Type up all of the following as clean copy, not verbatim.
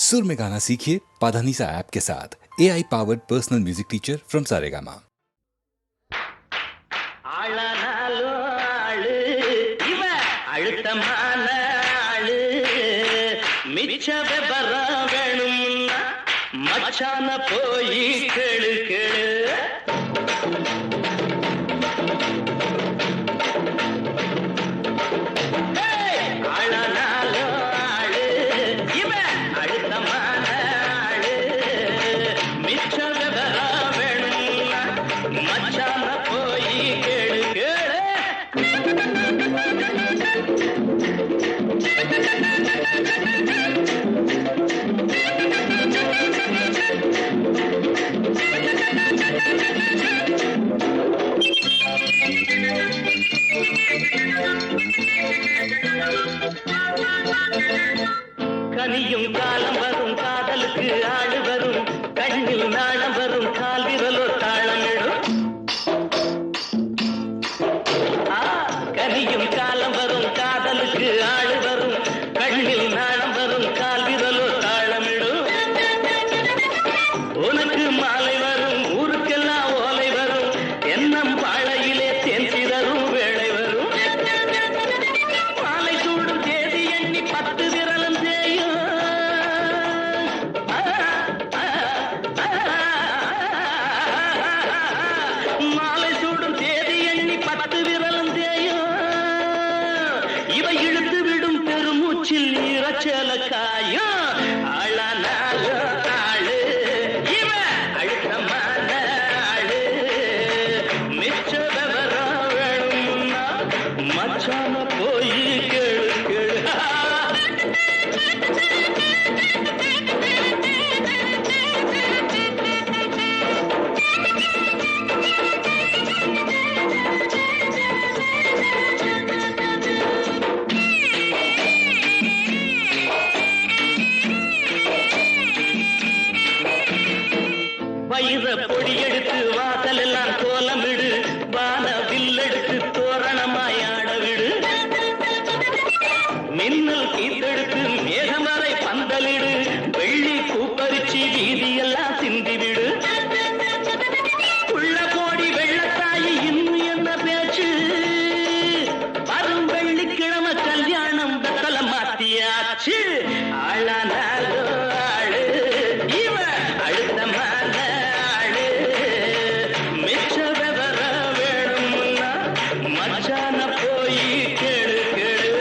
सुर में गाना सीखिए पाधानीसा ऐप के साथ AI powered personal music teacher from Saregama. ஆளானாலும் ஆளு இவ அழுத்தமான ஆளு மிச்ச விபரம் வேணும்னா மச்சான போய் கேளு கேளு ஆளானாலும் ஆளு இவ அழுத்தமான ஆளு மிச்ச விபரம் வேணும்னா மச்சான போய் கேளு கேளு கனியும் காலம் வரும் காதலுக்கு ஆடு வரும் கண்ணில் நாளம் வரும் கால் விரலோ தாளமிடும் கனியும் காலம் வரும் காதலுக்கு ஆடு வரும் கண்ணில் நாளம் வரும் கால் விரலோ தாளமிடும் உனக்கு மாலை வரும் ஊருக்கெல்லாம் ஓலை வரும் எண்ணம் பாழையிலே தேன் சிதறும் வேளை வரும் மாலை சூடும் தேதி எண்ணி 10 விரலும் தேயும் மாலை சூடும் தேதி எண்ணி 10 விரலும் தேயும் இவ இழுத்து விடும் பெருமூச்சில் ஈரச்சல காயும் ஆளானாலும் ஆளு இவ அழுத்தமான ஆளு மிச்ச விவரம் வேணும்னா மச்சான போய் கேளு கேளு வயிற பொடி எடுத்து வாசல் எல்லாம் கோலமிடு வான வில்லெடுத்து தோரணமாய் ஆட விடு மின்னல் கீத்தெடுத்து மேகம் வரை பந்தலிடு வெள்ளி பூப்பரிச்சி வீதியெல்லாம் சிந்திவிடு உள்ள கோடி வெள்ளத்தாயி இன்னும் என்ன பேச்சு வரும் வெள்ளிக்கிழமை கல்யாணம் வெத்தல மாத்தியாச்சு ஆளானாலோ ஆளு இவ அழுத்தமான ஆளு மிச்ச விவரம் வேணும்னா மச்சான போய் கேளு கேளு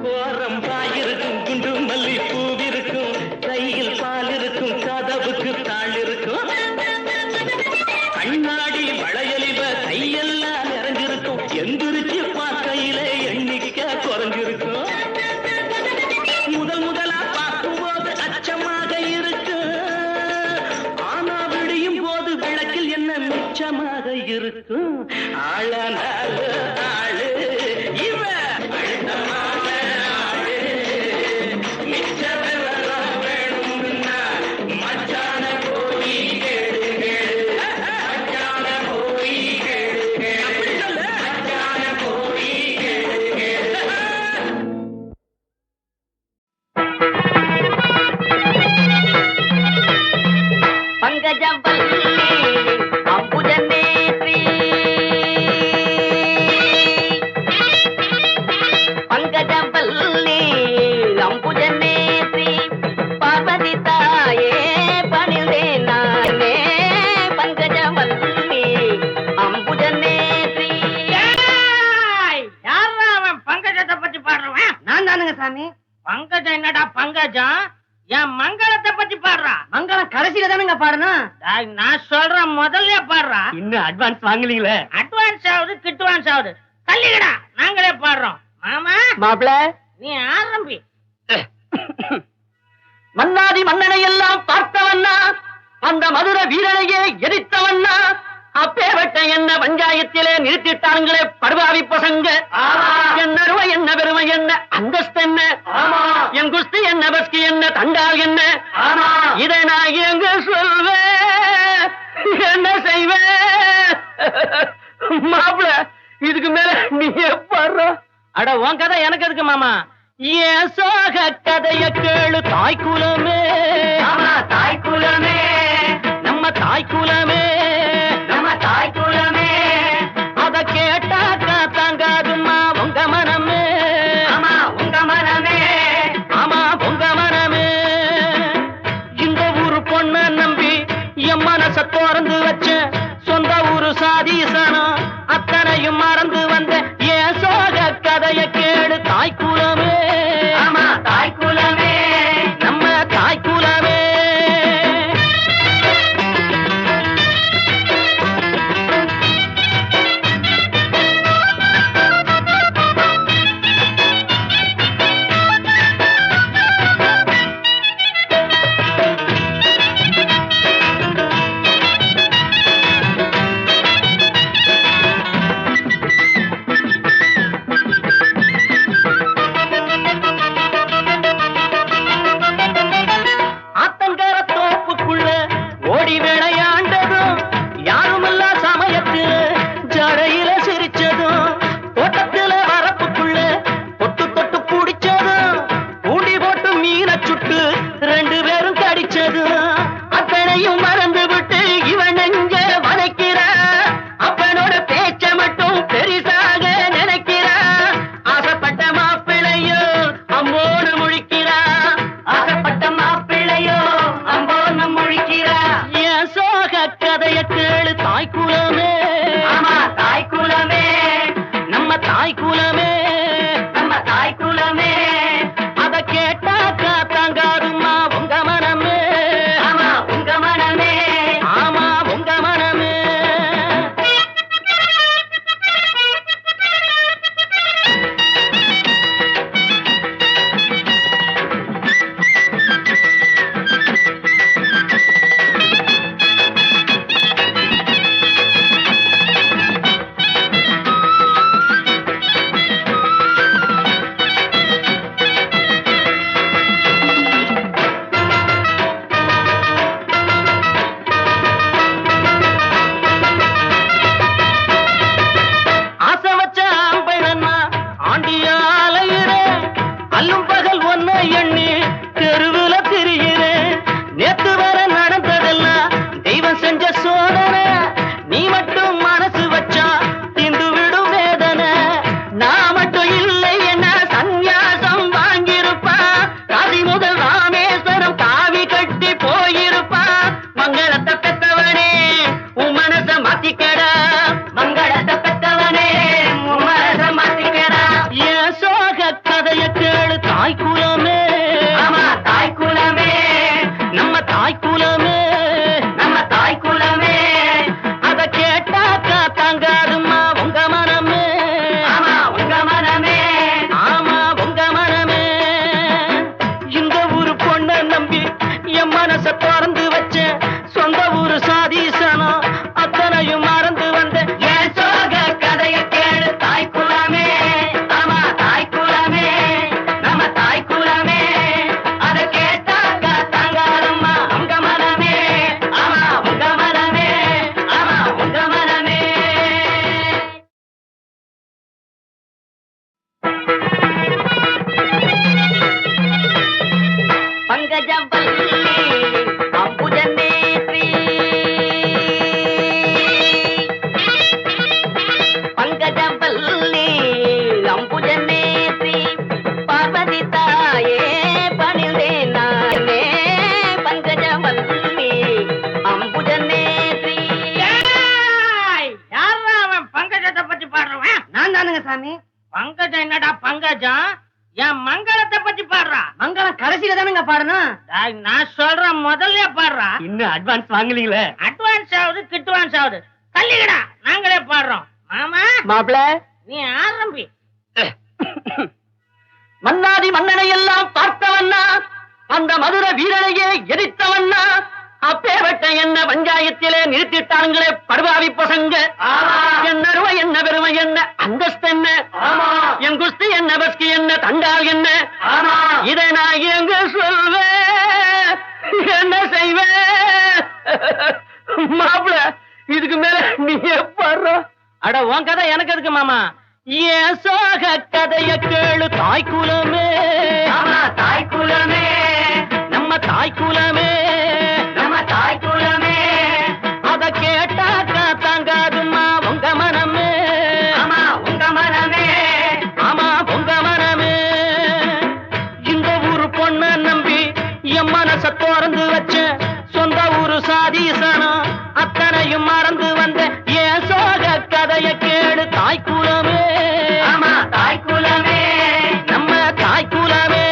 கோரம் பாயிருக்கும் குண்டு மல்லி பூவிருக்கும் கையில் பால் இருக்கும் கதவுக்கு தாள் இருக்கும் கண்ணாடி வளையலிவ கையெல்லாம் நிறைஞ்சிருக்கும் எந்திரிச்சு பார்க்கையில எண்ணிக்கை குறைஞ்சிருக்கும் முதலா பார்க்கும்போது அச்சமாக இருக்கு ஆனா விடியும் போது விளக்கில் என்ன மிச்சமாக இருக்கும் ஆளானாலு ஆளு இவ அழுத்தமான ஆளு மிச்ச விவரம் வேணும்னா மச்சான போய் கேளு கேளு மச்சான போய் கேளு கேளு மச்சான போய் கேளு கேளு பங்கஜவல்லி அம்புஜநேத்ரி பங்கஜவல்லி அம்புஜநேத்ரி பார்வதி தாயே பணிந்தேன் நானே பங்கஜவல்லி அம்புஜநேத்ரி. யாரா அவன் பங்கஜத்தை பத்தி பாடுறவன்? நான் தானுங்க சாமி. பங்கஜம் என்னடா பங்கஜம்? என் மங்களத்தை பத்தி பாடுறா. மங்களம் கடைசியில தானுங்க பாடணும். டேய், நான் சொல்றேன் முதல்ல பாடுறா. இன்னும் அட்வான்ஸ் வாங்கலீங்களே. அட்வான்ஸ் ஆகுது கிட்வான்ஸ் ஆகுது. தள்ளிக்கடா, நாங்களே பாடுறோம். மாமா மாப்பிள நீ ஆரம்பி. மன்னாதி மன்னனை எல்லாம் பார்த்தவன்னா, அந்த மதுர வீரனையே எரித்தவன்னா, அப்பேவட்ட என்ன பஞ்சாயத்திலே நிறுத்திட்டாங்களே படுபாவி பசங்க. என் அந்தஸ்து என்ன? என் குஸ்தி என்ன, பஸ்கி என்ன, தண்டால் என்ன? இதை நான் எங்க சொல்வேன், என்ன செய்வேன்? மாப்பிள, இதுக்கு மேல நீ பாடுற. அட உன் கதை எனக்கு எதுக்கு மாமா? ஏன் சோக கதைய கேளு தாய்க்குலமே, தாய்க்குலமே, நம்ம தாய்க்குலமே, நம்ம தாய்க்குலமே. அத கேட்டாக்கா தாங்காதுமா உங்க மனமே, ஆமா உங்க மனமே, ஆமா உங்க மனமே. இந்த ஊரு பொண்ண நம்பி என் மனச திறந்து வச்ச, சொந்த ஊரு சாதீசனம் அத்தனையும் மறந்து வந்த ஏன் சோக கதைய கேளு தாய்க்குலமே, ஆமா தாய்க்குலமே, நம்ம தாய்க்குலமே. சாமி பங்கஜம் என்னடா பங்கஜம் என் மங்களத்தை பத்தி பாடுறா. மங்களம் கடைசியில தானுங்க பாடணும். நான் சொல்றேன் முதல்ல பாடுறா. இன்னும் அட்வான்ஸ் வாங்கலீங்களே. அட்வான்ஸ் ஆகுது கிட்வான்ஸ் ஆகுது. தள்ளிக்கடா நாங்களே பாடுறோம். மாமா மாப்பிள நீ ஆரம்பி. மன்னாதி மன்னனை எல்லாம் பார்த்தவண்ணா, அந்த மதுர வீரனையே எரித்தவண்ணா, அப்பேவட்ட என்ன பஞ்சாயத்திலே நிறுத்திட்டாங்களே படுபாவி பசங்க. என்ன ரூபா என்ன பெருமை என்ன அந்தஸ்து என்ன என் குஸ்தி என்ன பஸ்கி என்ன தண்டால் என்ன இதை நான் எங்க சொல்வேன் என்ன செய்வேன் மாப்பிள இதுக்கு மேல நீ பாடுற. அட உன் கதை எனக்கு எதுக்கு மாமா? ஏன் சோக கதைய கேளு தாய்க்குலமே தாய்க்குலமே நம்ம தாய்க்குலமே நம்ம தாய்க்குலமே அத கேட்டாக்கா தாங்காதுமா உங்க மனமே ஆமா உங்க மனமே ஆமா உங்க மனமே. இந்த ஊரு பொண்ண நம்பி என் மனச திறந்து வச்ச சொந்த ஊரு சாதீசனம் அத்தனையும் மறந்து வந்த ஏன் சோக கதைய கேளு தாய்க்குலமே ஆமா தாய்க்குலமே நம்ம தாய்க்குலமே.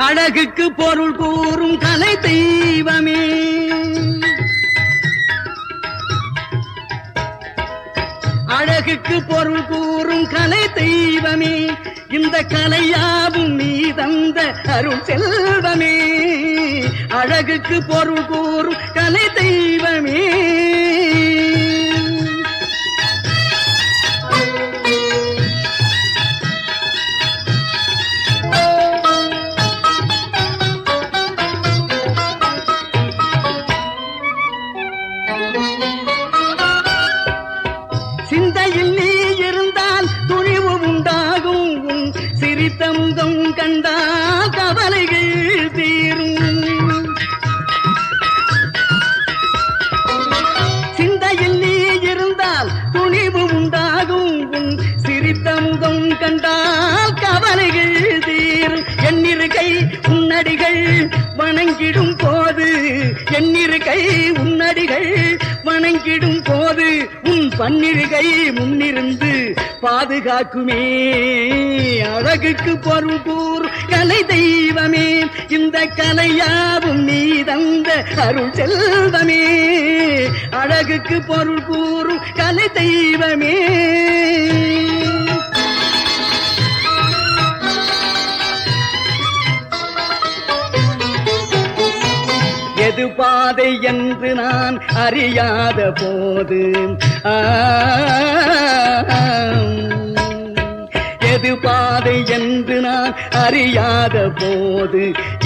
அழகுக்கு பொருள் கூறும் கலை தெய்வமே, அழகுக்கு பொருள் கூறும் கலை தெய்வமே, இந்த கலையாவும் நீ தந்த அருள் செல்வமே. அழகுக்கு பொருள் கூறும் கலை தெய்வமே. உன்னடிகள் வணங்கிடும் போது என்னிருகை உன்னடிகள் வணங்கிடும் போது உன் பன்னிருகை முன்னிருந்து பாதுகாக்குமே. அழகுக்கு பொருள் கூறு கலை தெய்வமே, இந்த கலையாவும் நீ தந்த அருள் செல்வமே. அழகுக்கு பொருள் கூறும் கலை தெய்வமே. எது பாதை என்று நான் அறியாத போது எது பாதை என்று நான் அறியாத போது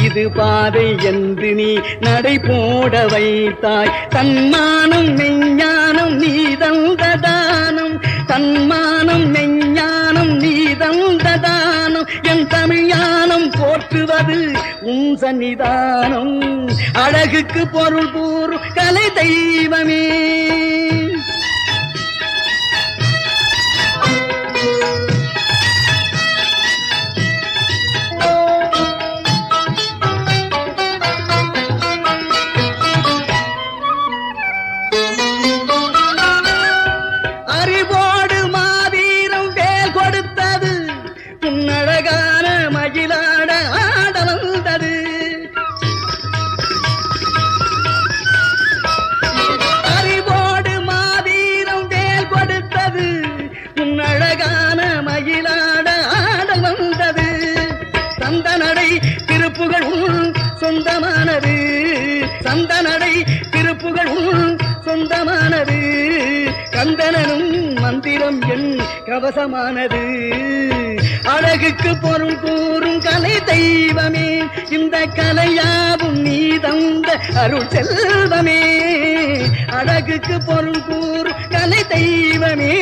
இது பாதை என்று நீ நடை போட வைத்தாய். தன்மானம் மெஞ்ஞானம் நீ தந்த தானம், தன்மானம் மெஞ்ஞானம் நீ தந்த தானம். என் தமிழ் ஞானம் போற்றுவது உன் சன்னிதானம். அழகுக்கு பொருள் கூறும் கலை தெய்வமே. அறிவோடு மாவீரம் வேல் கொடுத்தது உன்னழகான மகிழாட ஆட வந்தது. அறிவோடு மாவீரம் வேல் கொடுத்தது உன்னழகான மகிழாட ஆட வந்தது. சந்த நடை திருப்புகள் சொந்தமானது, சந்த நடை திருப்புகள் சொந்தமானது. கந்தனும் மந்திரம் என் கவசமானது. அழகுக்கு பொருள் கூறும் கலை தெய்வமே, இந்த கலையாவும் நீ தந்த அருள் செல்வமே. அழகுக்கு பொருள் கூறும் கலை தெய்வமே.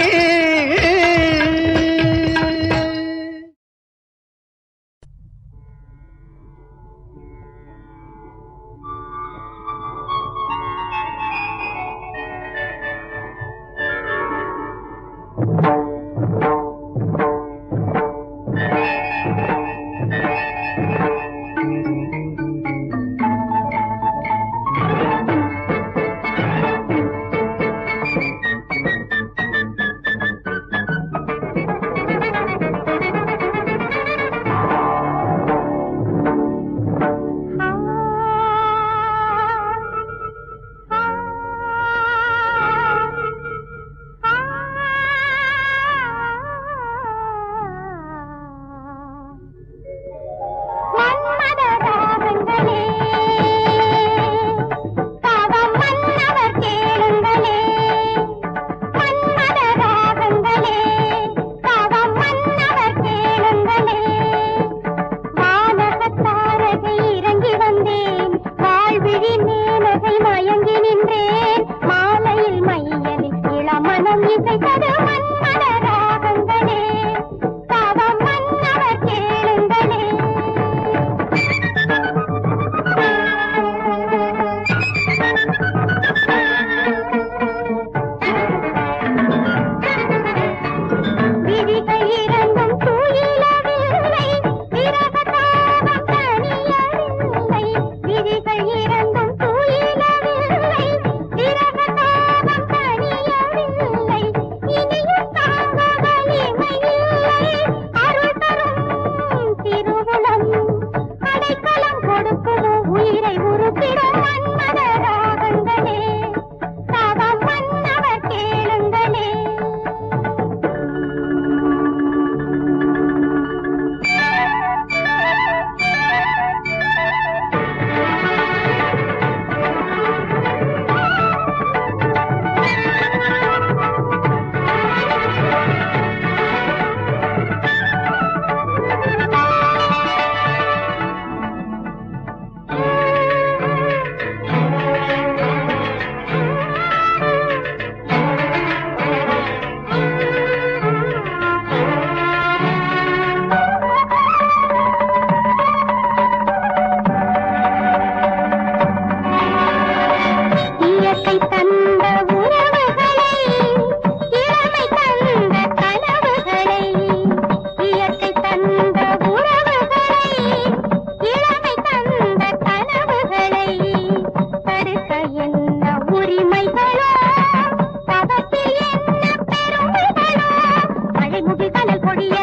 பொழிய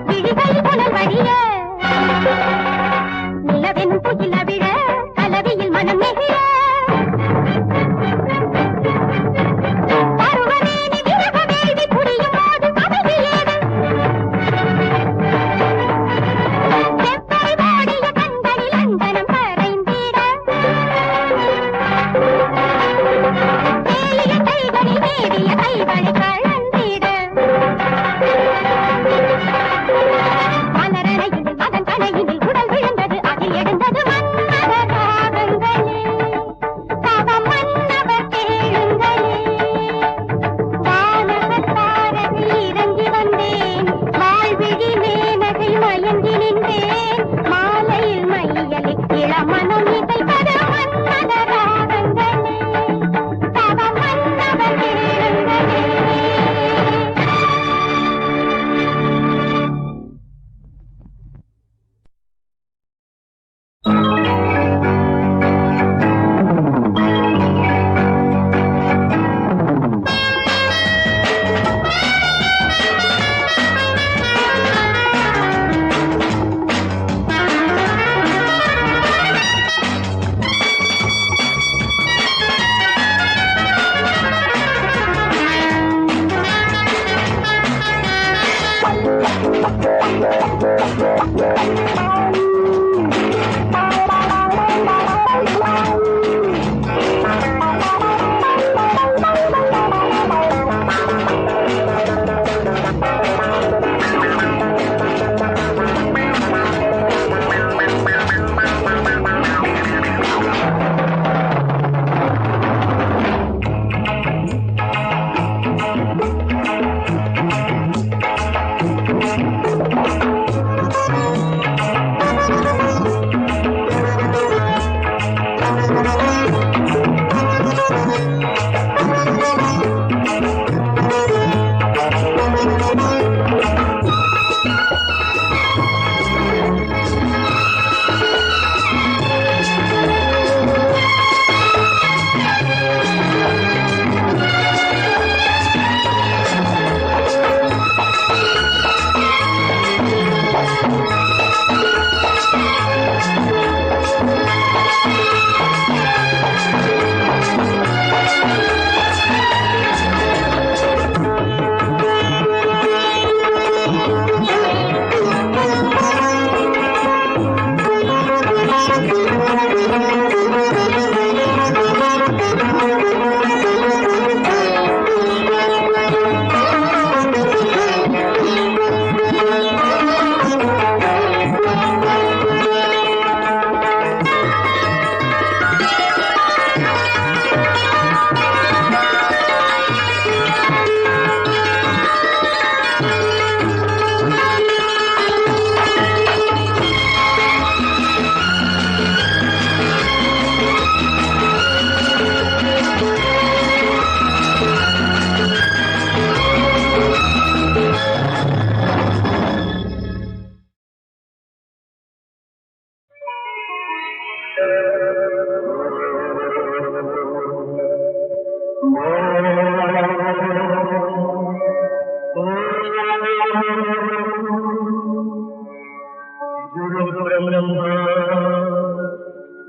விழிகள் புனல் வழிய நிலவெனும் புகில விழ கலவியில் மனம் நெகிழ பருவமேனி விரக வேள்வி புரியும் போது கவிதை ஏது செவ்வாய் வாடிய கண்களில் அஞ்சனம் கரைந்திட தேலிய கைகளில் மேவிய கைகளை கழந்திட மலரணையில் மகன் கனையில் உடல் விழுந்தது அதில் எழுந்தது மன்மத ராகங்களே தவ மன்னவர் கேளுங்களே வானகத்தாரகை இறங்கி வந்தேன் வாழ்விழி மேனகை மயங்கி நின்றேன் மாலையில் மையலை இளமனம் இசைப்பது மன்மத ராகங்களே தவ மன்னவர் கேளுங்களே. गुरु ब्रह्मा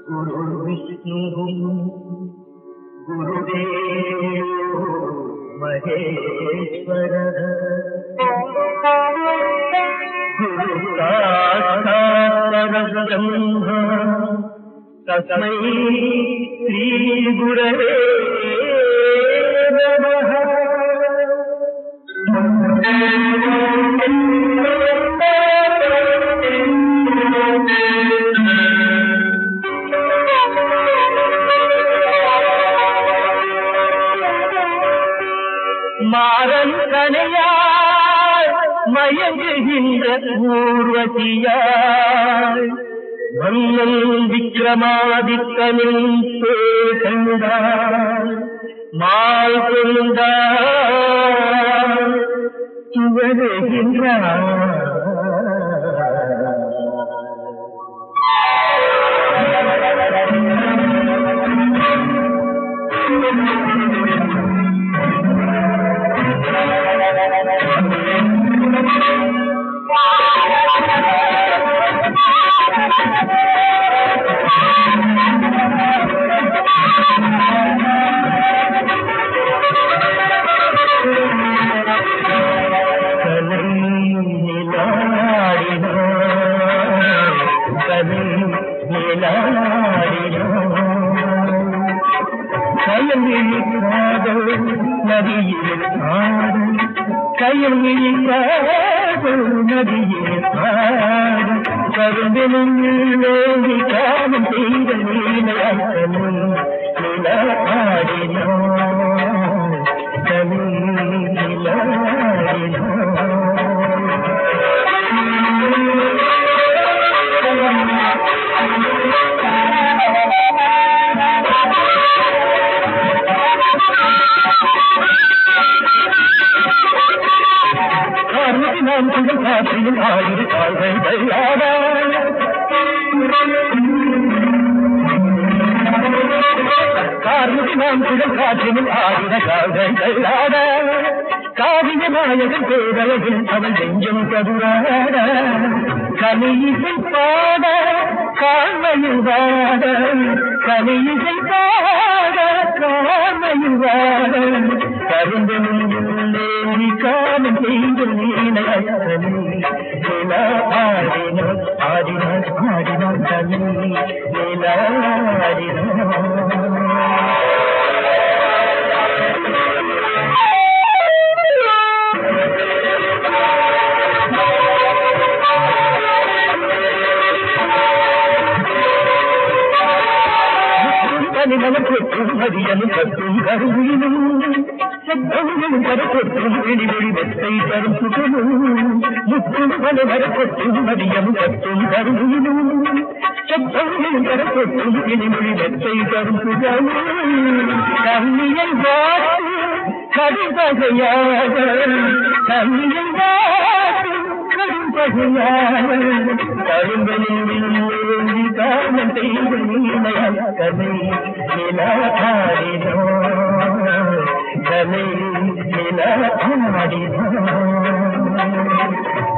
गुरु विष्णु गुरुदेव महेश्वर गुरु साक्षात् ब्रह्म तस्मै श्री गुरवे नमः। மாறன் கனையாய் மயங்குகின்ற ஊர்வசியாய் மன்னன் விக்ரமாதித்தனின் கண்டாய் மால் கொண்டாய் சுவருகின்றாய். நதியே பாடு கையில் காதல் நதியே பாடு கருந்திலும் வேண்டி காலம் செய்த நீலாடலும் நிலாடினோ நாம் புகழ் காற்றிலும் ஆயிரு கால்கள் கையாட கார்முகி நாம் புகழ் காற்றிலும் ஆயிர கால்கள் கையாட காவிய நாயகன் பேரழகில் அவன் நெஞ்சம் கதுராட கலியிசை பாட காண்மையில் வாட கலியிசை பாட காண்மையில் வாட கருந்தனும் காலம் செய்து ஆடினான் ஆடினான் ஆடினான் தனி தனிமனம் கொற்றும் மதியனும் கற்றும் கருவிலும் செத்தவங்களும் கரப்பொற்றும் வெளிவெளி வெத்தை தரும் சுகமும் முற்றும் பலவர கொற்றும் மதியமும் கற்றும் கருவிலும் செத்தவங்களும் கரப்பொற்றும் வெளிவெளி வெத்தை தரும் சுகமும் கண்ணியை வாட்டு கடுபகையாக கண்ணியை வாட்டு கடுபகையாக கரும்பலில் காலம் செய்து கதை நிலாடினோ கலை நிலாடினோ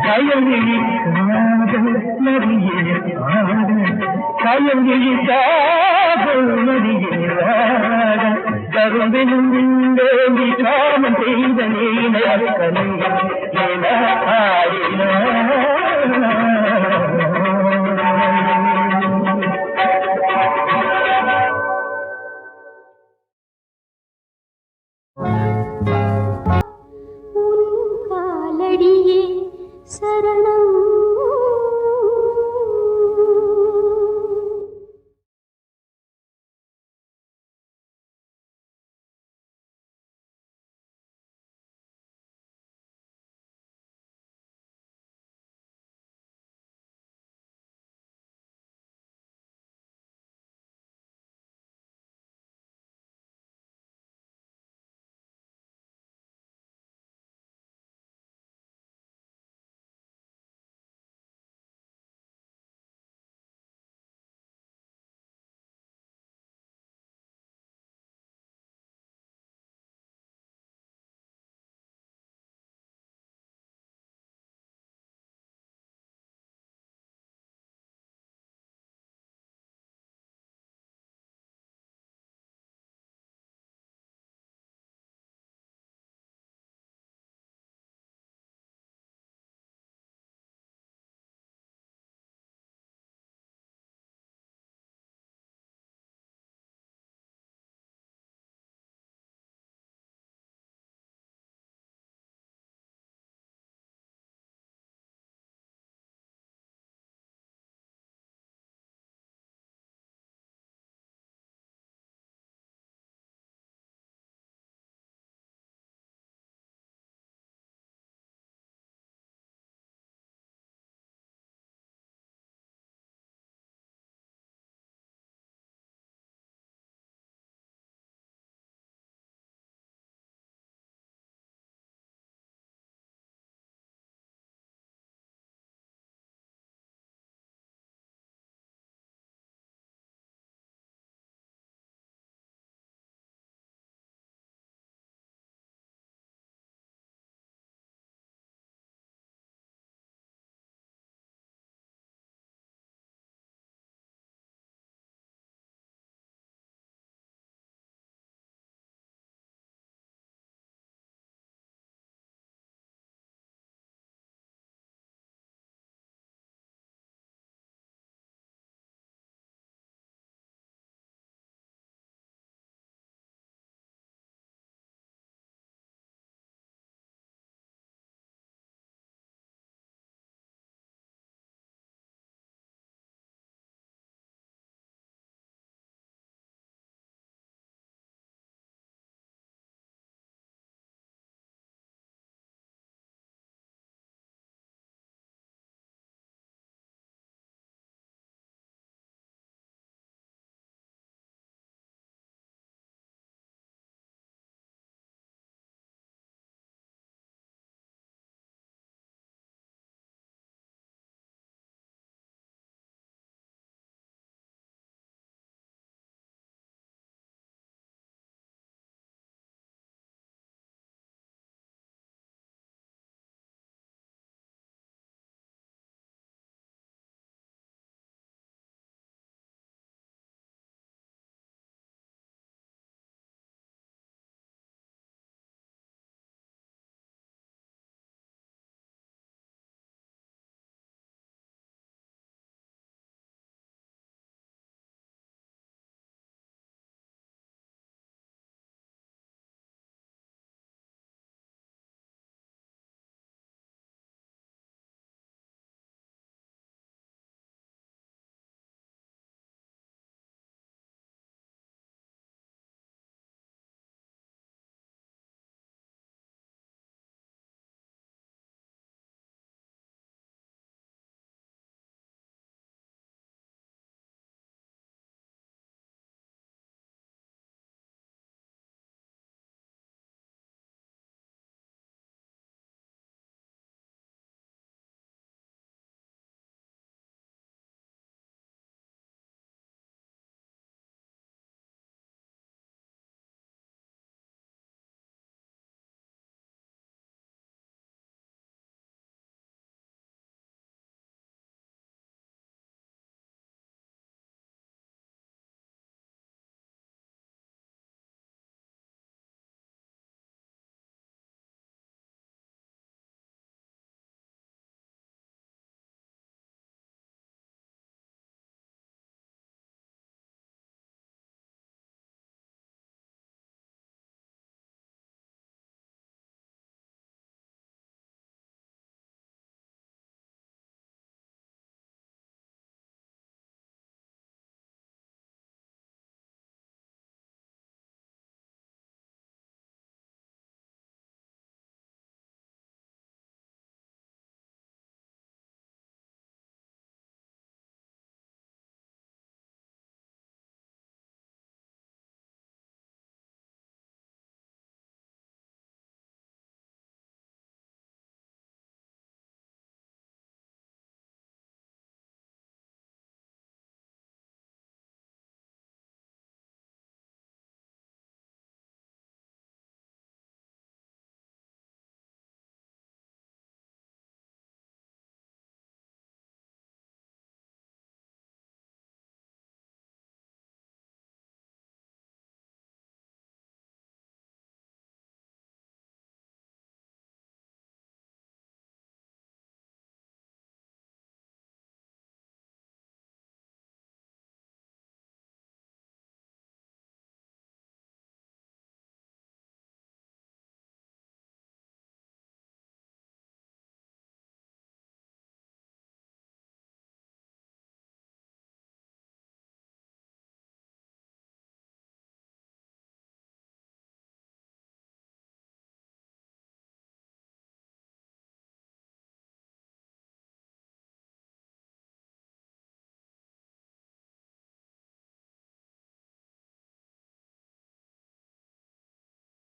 கயங்கிழி காதல் நதியே கயங்கிழி காதல் நதியே கரும்பிலும் வேண்டி காமம் செய்த நீலக்கலை நிலாடினோ காலடியே சரணம்